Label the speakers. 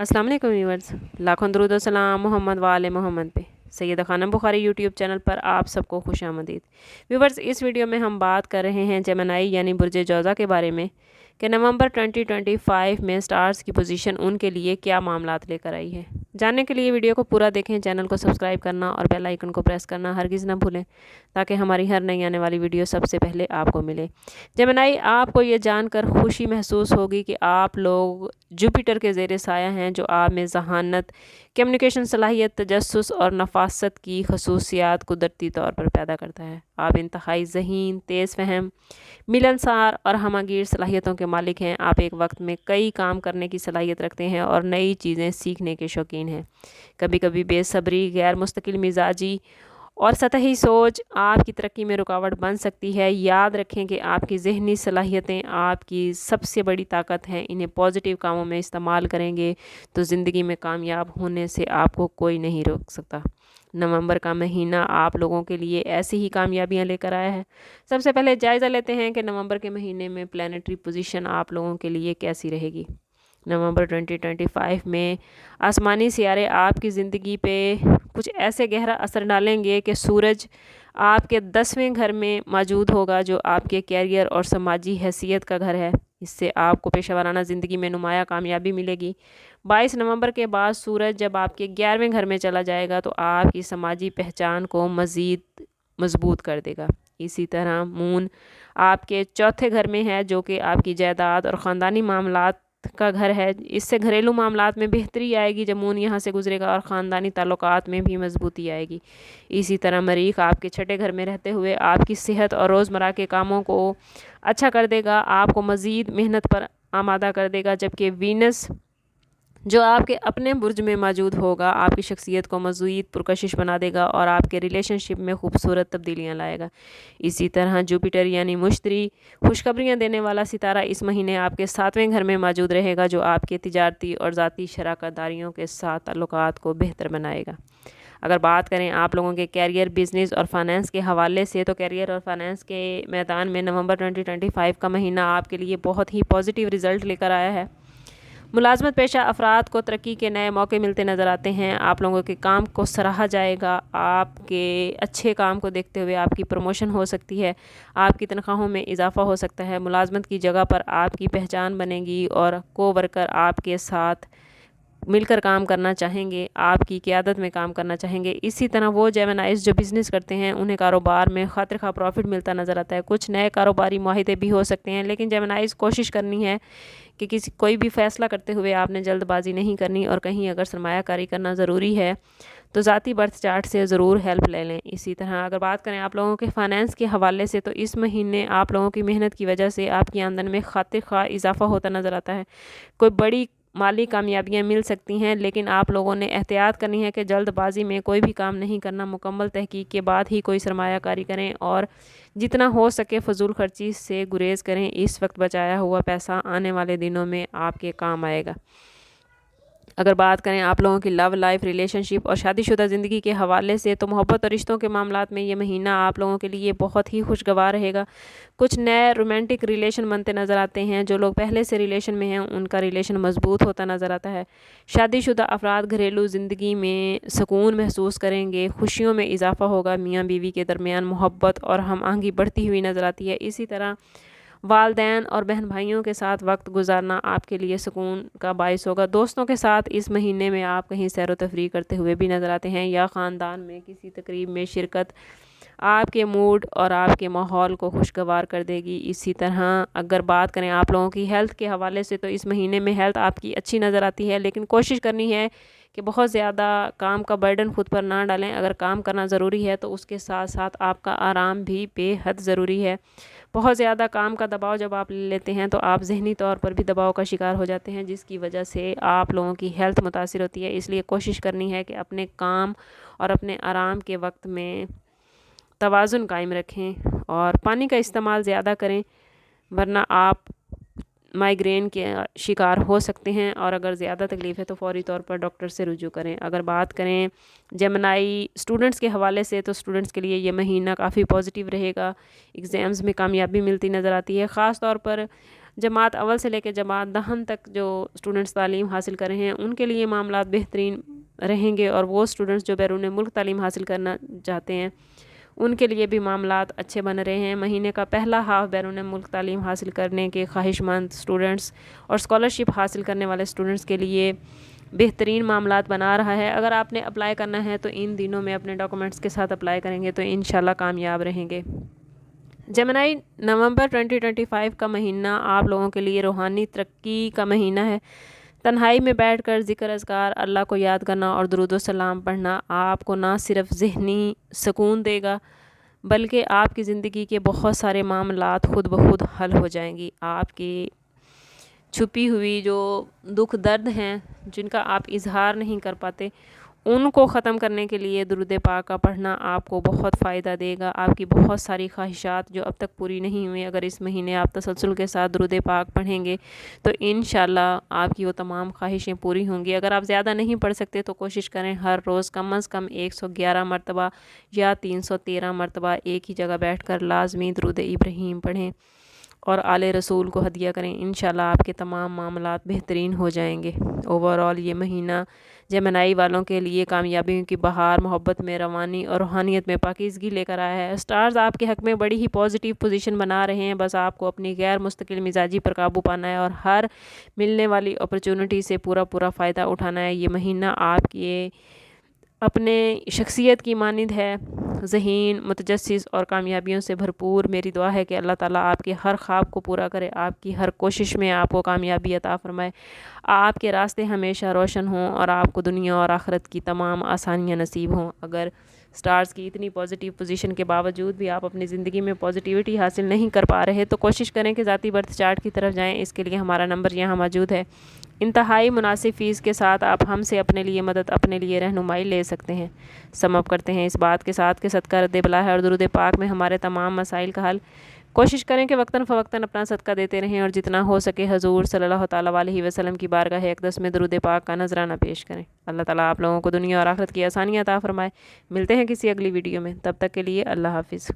Speaker 1: अस्सलाम वालेकुम व्यूअर्स, लाखों दरूद व सलाम मोहम्मद वाले मोहम्मद पे। सैयदा खानम बुखारी यूट्यूब चैनल पर आप सबको खुशामदीद। व्यूअर्स, इस वीडियो में हम बात कर रहे हैं जेमिनी यानी बुर्ज जौज़ा के बारे में कि नवंबर 2025 में स्टार्स की पोजीशन उनके लिए क्या मामलात लेकर आई है। जानने के लिए वीडियो को पूरा देखें, चैनल को सब्सक्राइब करना और बेल आइकन को प्रेस करना हरगिज़ ना भूलें ताकि हमारी हर नई आने वाली वीडियो सबसे पहले आपको मिले। जेमिनी, आपको ये जानकर खुशी महसूस होगी कि आप लोग जुपिटर के ज़ेर साया हैं, जो आप में ज़हानत, कम्युनिकेशन सलाहियत, तजस्सुस और नफासत की खसूसियात कुदरती तौर पर पैदा करता है। आप इंतहाई ज़हीन, तेज़ फ़हम, मिलनसार और हमागीर सलाहियतों के मालिक हैं। आप एक वक्त में कई काम करने की सलाहियत रखते हैं और नई चीज़ें सीखने के शौकीन हैं। कभी कभी बेसब्री, गैर मुस्तकिल मिजाजी और सतही सोच आपकी तरक्की में रुकावट बन सकती है। याद रखें कि आपकी ज़हनी सलाहियतें आपकी सबसे बड़ी ताकत हैं। इन्हें पॉजिटिव कामों में इस्तेमाल करेंगे तो ज़िंदगी में कामयाब होने से आपको कोई नहीं रोक सकता। नवंबर का महीना आप लोगों के लिए ऐसी ही कामयाबियां लेकर आया है। सबसे पहले जायज़ा लेते हैं कि नवंबर के महीने में प्लानिटरी पोजीशन आप लोगों के लिए कैसी रहेगी। नवंबर 2025 में आसमानी सियारे आपकी ज़िंदगी पे कुछ ऐसे गहरा असर डालेंगे कि सूरज आपके 10वें घर में मौजूद होगा, जो आपके कैरियर और समाजी हैसियत का घर है। इससे आपको पेशेवराना ज़िंदगी में नुमाया कामयाबी मिलेगी। 22 नवंबर के बाद सूरज जब आपके 11वें घर में चला जाएगा तो आपकी समाजी पहचान को मज़ीद मजबूत कर देगा। इसी तरह मून आपके चौथे घर में है, जो कि आपकी जायदाद और ख़ानदानी मामलात का घर है। इससे घरेलू मामलात में बेहतरी आएगी जब मून यहाँ से गुजरेगा, और ख़ानदानी ताल्लुकात में भी मजबूती आएगी। इसी तरह मरीख आपके छठे घर में रहते हुए आपकी सेहत और रोज़मर्रा के कामों को अच्छा कर देगा, आपको मज़ीद मेहनत पर आमादा कर देगा। जबकि वीनस जो आपके अपने बुर्ज में मौजूद होगा आपकी शख्सियत को मज़ीद पुरकशिश बना देगा और आपके रिलेशनशिप में खूबसूरत तब्दीलियाँ लाएगा। इसी तरह जुपिटर यानी मुश्तरी खुशखबरियाँ देने वाला सितारा इस महीने आपके 7वें घर में मौजूद रहेगा, जो आपके तिजारती और ज़ाती शराकतदारियों के साथ ताल्लुकात को बेहतर बनाएगा। अगर बात करें आप लोगों के कैरियर, बिज़नेस और फाइनेंस के हवाले से, तो कैरियर और फाइनेंस के मैदान में नवंबर 2025 का महीना आपके लिए बहुत ही पॉजिटिव रिज़ल्ट लेकर आया है। मुलाजमत पेशा अफराद को तरक्की के नए मौके मिलते नज़र आते हैं। आप लोगों के काम को सराहा जाएगा। आपके अच्छे काम को देखते हुए आपकी प्रमोशन हो सकती है, आपकी तनख्वाहों में इजाफा हो सकता है। मुलाजमत की जगह पर आपकी पहचान बनेगी और को वर्कर आपके साथ मिलकर काम करना चाहेंगे, आपकी क़यादत में काम करना चाहेंगे। इसी तरह वो जेमिनीज़ जो बिज़नेस करते हैं उन्हें कारोबार में खातिर खा प्रॉफिट मिलता नज़र आता है। कुछ नए कारोबारी मुआहिदे भी हो सकते हैं, लेकिन जेमिनीज़ कोशिश करनी है कि कोई भी फ़ैसला करते हुए आपने जल्दबाजी नहीं करनी, और कहीं अगर सरमायाकारी करना ज़रूरी है तो ज़ाती बर्थ चार्ट से ज़रूर हेल्प ले लें। इसी तरह अगर बात करें आप लोगों के फाइनेंस के हवाले से, तो इस महीने आप लोगों की मेहनत की वजह से आपकी आमदन में खातिर खा इजाफा होता नज़र आता है। कोई बड़ी माली कामयाबियाँ मिल सकती हैं, लेकिन आप लोगों ने एहतियात करनी है कि जल्दबाजी में कोई भी काम नहीं करना। मुकम्मल तहकीक के बाद ही कोई सरमायाकारी करें और जितना हो सके फजूल खर्ची से गुरेज करें। इस वक्त बचाया हुआ पैसा आने वाले दिनों में आपके काम आएगा। अगर बात करें आप लोगों की लव लाइफ, रिलेशनशिप और शादीशुदा ज़िंदगी के हवाले से, तो मोहब्बत और रिश्तों के मामलात में ये महीना आप लोगों के लिए बहुत ही खुशगवार रहेगा। कुछ नए रोमांटिक रिलेशन बनते नज़र आते हैं। जो लोग पहले से रिलेशन में हैं उनका रिलेशन मजबूत होता नज़र आता है। शादीशुदा अफराद घरेलू ज़िंदगी में सुकून महसूस करेंगे, खुशियों में इजाफा होगा। मियाँ बीवी के दरमियान मोहब्बत और हम आहंगी बढ़ती हुई नज़र आती है। इसी तरह वालदैन और बहन भाइयों के साथ वक्त गुजारना आपके लिए सुकून का बायस होगा। दोस्तों के साथ इस महीने में आप कहीं सैर व तफरीह करते हुए भी नज़र आते हैं, या ख़ानदान में किसी तकरीब में शिरकत आपके मूड और आपके माहौल को खुशगवार कर देगी। इसी तरह अगर बात करें आप लोगों की हेल्थ के हवाले से, तो इस महीने में हेल्थ आपकी अच्छी नज़र आती है, लेकिन कोशिश करनी है कि बहुत ज़्यादा काम का बर्डन खुद पर ना डालें। अगर काम करना ज़रूरी है तो उसके साथ साथ आपका आराम भी बेहद ज़रूरी है। बहुत ज़्यादा काम का दबाव जब आप ले लेते हैं तो आप ज़हनी तौर पर भी दबाव का शिकार हो जाते हैं, जिसकी वजह से आप लोगों की हेल्थ मुतासिर होती है। इसलिए कोशिश करनी है कि अपने काम और अपने आराम के वक्त में तवाज़ुन कायम रखें और पानी का इस्तेमाल ज़्यादा करें, वरना आप माइग्रेन के शिकार हो सकते हैं, और अगर ज़्यादा तकलीफ़ है तो फ़ौरी तौर पर डॉक्टर से रुजू करें। अगर बात करें जेमिनी स्टूडेंट्स के हवाले से, तो स्टूडेंट्स के लिए ये महीना काफ़ी पॉजिटिव रहेगा। एग्ज़ाम्स में कामयाबी मिलती नज़र आती है। ख़ास तौर पर جماعت اول سے لے کے جماعت دہن تک جو اسٹوڈنٹس تعلیم حاصل کر رہے ہیں ان کے لیے معاملات بہترین رہیں گے، اور وہ اسٹوڈنٹس جو بیرون ملک تعلیم حاصل کرنا چاہتے ہیں ان کے لیے بھی معاملات اچھے بن رہے ہیں۔ مہینے کا پہلا ہاف بیرون ملک تعلیم حاصل کرنے کے خواہش مند اسٹوڈنٹس اور اسکالرشپ حاصل کرنے والے اسٹوڈنٹس کے لیے بہترین معاملات بنا رہا ہے۔ اگر آپ نے اپلائی کرنا ہے تو ان دنوں میں اپنے ڈاکومنٹس کے ساتھ اپلائی کریں گے تو انشاءاللہ کامیاب رہیں گے۔ جیمنائی، نومبر 2025 کا مہینہ آپ لوگوں کے لیے روحانی ترقی کا مہینہ ہے۔ تنہائی میں بیٹھ کر ذکر اذکار، اللہ کو یاد کرنا اور درود و سلام پڑھنا آپ کو نہ صرف ذہنی سکون دے گا بلکہ آپ کی زندگی کے بہت سارے معاملات خود بخود حل ہو جائیں گی۔ آپ کی چھپی ہوئی جو دکھ درد ہیں جن کا آپ اظہار نہیں کر پاتے ان کو ختم کرنے کے لیے درود پاک کا پڑھنا آپ کو بہت فائدہ دے گا۔ آپ کی بہت ساری خواہشات جو اب تک پوری نہیں ہوئی، اگر اس مہینے آپ تسلسل کے ساتھ درود پاک پڑھیں گے تو انشاءاللہ آپ کی وہ تمام خواہشیں پوری ہوں گی۔ اگر آپ زیادہ نہیں پڑھ سکتے تو کوشش کریں ہر روز کم از کم 111 مرتبہ یا 313 مرتبہ ایک ہی جگہ بیٹھ کر لازمی درود ابراہیم پڑھیں اور آل رسول کو ہدیہ کریں۔ انشاءاللہ آپ کے تمام معاملات بہترین ہو جائیں گے۔ اوورآل یہ مہینہ جیمنائی والوں کے لیے کامیابیوں کی بہار، محبت میں روانی اور روحانیت میں پاکیزگی لے کر آیا ہے۔ اسٹارز آپ کے حق میں بڑی ہی پازیٹیو پوزیشن بنا رہے ہیں، بس آپ کو اپنی غیر مستقل مزاجی پر قابو پانا ہے اور ہر ملنے والی اپرچونٹی سے پورا فائدہ اٹھانا ہے۔ یہ مہینہ آپ کی اپنے شخصیت کی مانند ہے، ذہین، متجسس اور کامیابیوں سے بھرپور۔ میری دعا ہے کہ اللہ تعالیٰ آپ کے ہر خواب کو پورا کرے، آپ کی ہر کوشش میں آپ کو کامیابی عطا فرمائے، آپ کے راستے ہمیشہ روشن ہوں اور آپ کو دنیا اور آخرت کی تمام آسانیاں نصیب ہوں۔ اگر سٹارز کی اتنی پازیٹیو پوزیشن کے باوجود بھی آپ اپنی زندگی میں پازیٹیوٹی حاصل نہیں کر پا رہے تو کوشش کریں کہ ذاتی برتھ چارٹ کی طرف جائیں۔ اس کے لیے ہمارا نمبر یہاں موجود ہے۔ انتہائی مناسب فیس کے ساتھ آپ ہم سے اپنے لیے مدد، اپنے لیے رہنمائی لے سکتے ہیں۔ سم اپ کرتے ہیں اس بات کے ساتھ کہ صدقہ رد بلا ہے اور درود پاک میں ہمارے تمام مسائل کا حل۔ کوشش کریں کہ وقتاً فوقتاً اپنا صدقہ دیتے رہیں اور جتنا ہو سکے حضور صلی اللہ تعالیٰ علیہ وسلم کی بارگاہ اقدس میں درود پاک کا نذرانہ پیش کریں۔ اللہ تعالیٰ آپ لوگوں کو دنیا اور آخرت کی آسانیاں عطا فرمائے۔ ملتے ہیں کسی اگلی ویڈیو میں، تب تک کے لیے اللہ حافظ۔